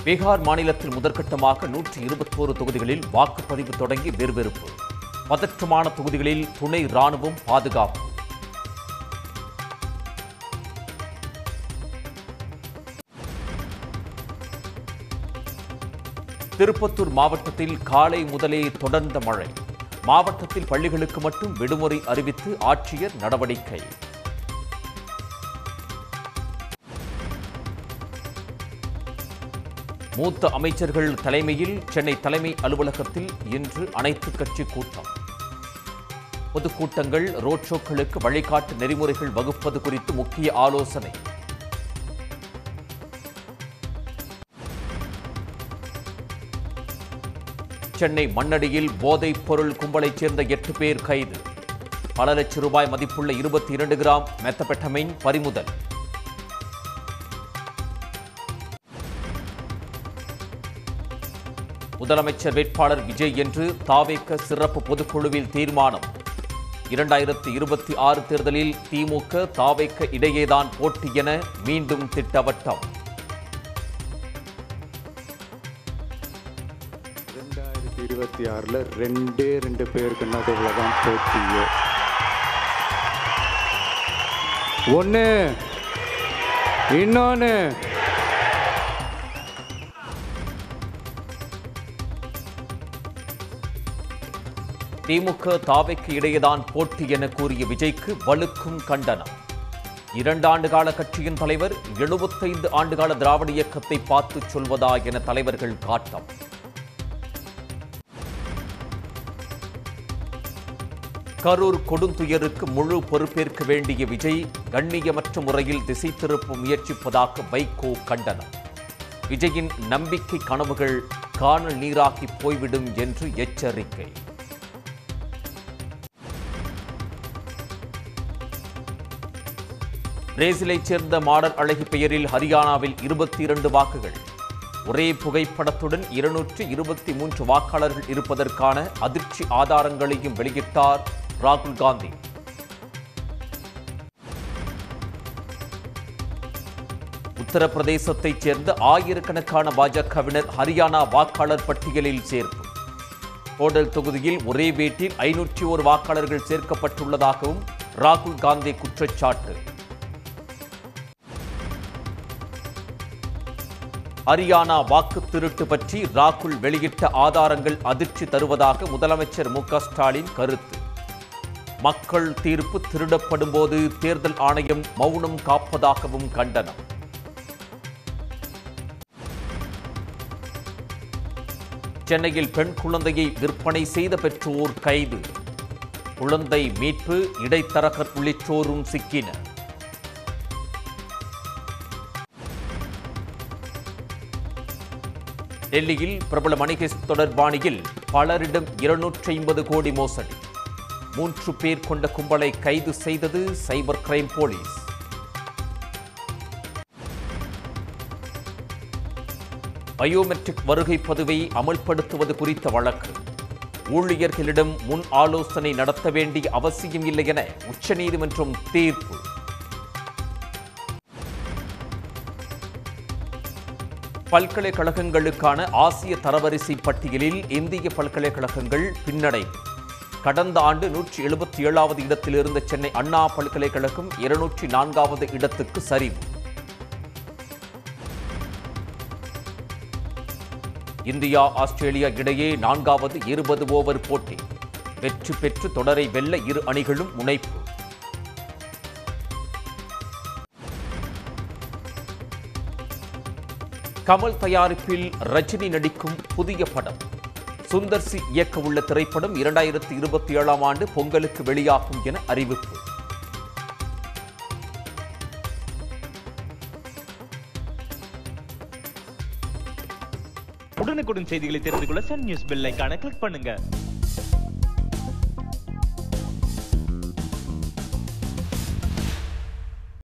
பீகார் மாநிலத்தில் முதற்கட்டமாக 121 தொகுதிகளில் வாக்குப்பதிவு தொடங்கி விறுவிறுப்பு. பதற்றமான தொகுதிகளில் துணை ராணுவம் பாதுகாப்பு. திருப்பத்தூர் மாவட்டத்தில் காலை முதலே தொடர்ந்த மழை. மாவட்டத்தில் பள்ளிகளுக்கு மட்டும் விடுமுறை அறிவித்து ஆட்சியர் நடவடிக்கை. மூத்த அமைச்சர்கள் தலைமையில் சென்னை தலைமை அலுவலகத்தில் இன்று அனைத்துக் கட்சி கூட்டம். பொதுக்கூட்டங்கள், ரோட் ஷோக்களுக்கு வழிகாட்டு நெறிமுறைகள் வகுப்பது குறித்து முக்கிய ஆலோசனை. சென்னை மண்ணடியில் போதைப் பொருள் கும்பலைச் சேர்ந்த 8 பேர் கைது. பல லட்சம் ரூபாய் மதிப்புள்ள 22 கிராம் மெத்தபெட்டமைன் பறிமுதல். முதலமைச்சர் வேட்பாளர் விஜய் என்று தாவேக சிறப்பு பொதுக்குழுவில் தீர்மானம். 2026 தேர்தலில் திமுக தாவேக இடையேதான் போட்டி என மீண்டும் திட்டவட்டம். 2026 ரெண்டு பேருக்கு நடுவில் தான் போட்டியே. ஒன்று இன்னொன்று திமுக தாவேக்கு இடையேதான் போட்டி என கூறிய விஜய்க்கு வலுக்கும் கண்டனம். 2 ஆண்டுகால கட்சியின் தலைவர் 75 ஆண்டுகால திராவிட இயக்கத்தை பார்த்து சொல்வதா என தலைவர்கள் காட்டம். கரூர் கொடுந்துயருக்கு முழு பொறுப்பேற்க வேண்டிய விஜய் கண்ணியமற்ற முறையில் திசை திருப்ப முயற்சிப்பதாக வைகோ கண்டனம். விஜயின் நம்பிக்கை கனவுகள் காணல் நீராக்கி போய்விடும் என்று எச்சரிக்கை. பிரேசிலைச் சேர்ந்த மாடர் அழகி பெயரில் ஹரியானாவில் 22 வாக்குகள். ஒரே புகைப்படத்துடன் 223 வாக்காளர்கள் இருப்பதற்கான அதிர்ச்சி ஆதாரங்களையும் வெளியிட்டார் ராகுல் காந்தி. உத்தரப்பிரதேசத்தைச் சேர்ந்த ஆயிரக்கணக்கான பாஜகவினர் ஹரியானா வாக்காளர் பட்டியலில் சேர்ப்பு. கோடல் தொகுதியில் ஒரே வீட்டில் 501 வாக்காளர்கள் சேர்க்கப்பட்டுள்ளதாகவும் ராகுல் காந்தி குற்றச்சாட்டு. ஹரியானா வாக்கு திருட்டு பற்றி ராகுல் வெளியிட்ட ஆதாரங்கள் அதிர்ச்சி தருவதாக முதலமைச்சர் மு.க. ஸ்டாலின் கருத்து. மக்கள் தீர்ப்பு திருடப்படும் போது தேர்தல் ஆணையம் மௌனம் காப்பதாகவும் கண்டனம். சென்னையில் பெண் குழந்தையை விற்பனை செய்த பெற்றோர் கைது. குழந்தை மீட்பு, இடைத்தரகர் உள்ளிட்டோரும் சிக்கினர். டெல்லியில் பிரபல வணிக தொடர்பாணியில் பலரிடம் 250 கோடி மோசடி. 3 பேர் கொண்ட கும்பலை கைது செய்தது சைபர் கிரைம் போலீஸ். பயோமெட்ரிக் வருகை பதிவை அமல்படுத்துவது குறித்த வழக்கு. ஊழியர்களிடம் முன் ஆலோசனை நடத்த வேண்டிய அவசியம் இல்லை என உச்சநீதிமன்றம் தீர்ப்பு. பல்கலைக்கழகங்களுக்கான ஆசிய தரவரிசை பட்டியலில் இந்திய பல்கலைக்கழகங்கள் பின்னடைவு. கடந்த ஆண்டு 177வது இடத்தில் இருந்த சென்னை அண்ணா பல்கலைக்கழகம் 204வது இடத்துக்கு சரிவு. இந்தியா ஆஸ்திரேலியா இடையே 4வது 20 ஓவர் போட்டி. வெற்றி பெற்று தொடரை வெல்ல இரு அணிகளும் முனைப்பு. கமல் தயாரிப்பில் ரஜினி நடிக்கும் புதிய படம். சுந்தர் சி இயக்க உள்ள திரைப்படம் 2027ஆம் ஆண்டு பொங்கலுக்கு வெளியாகும் என அறிவிப்பு. உடனுக்குடன் செய்திகளை தெரிந்து கொள்ள சன் நியூஸ் பெல் ஐகானை கிளிக் பண்ணுங்க.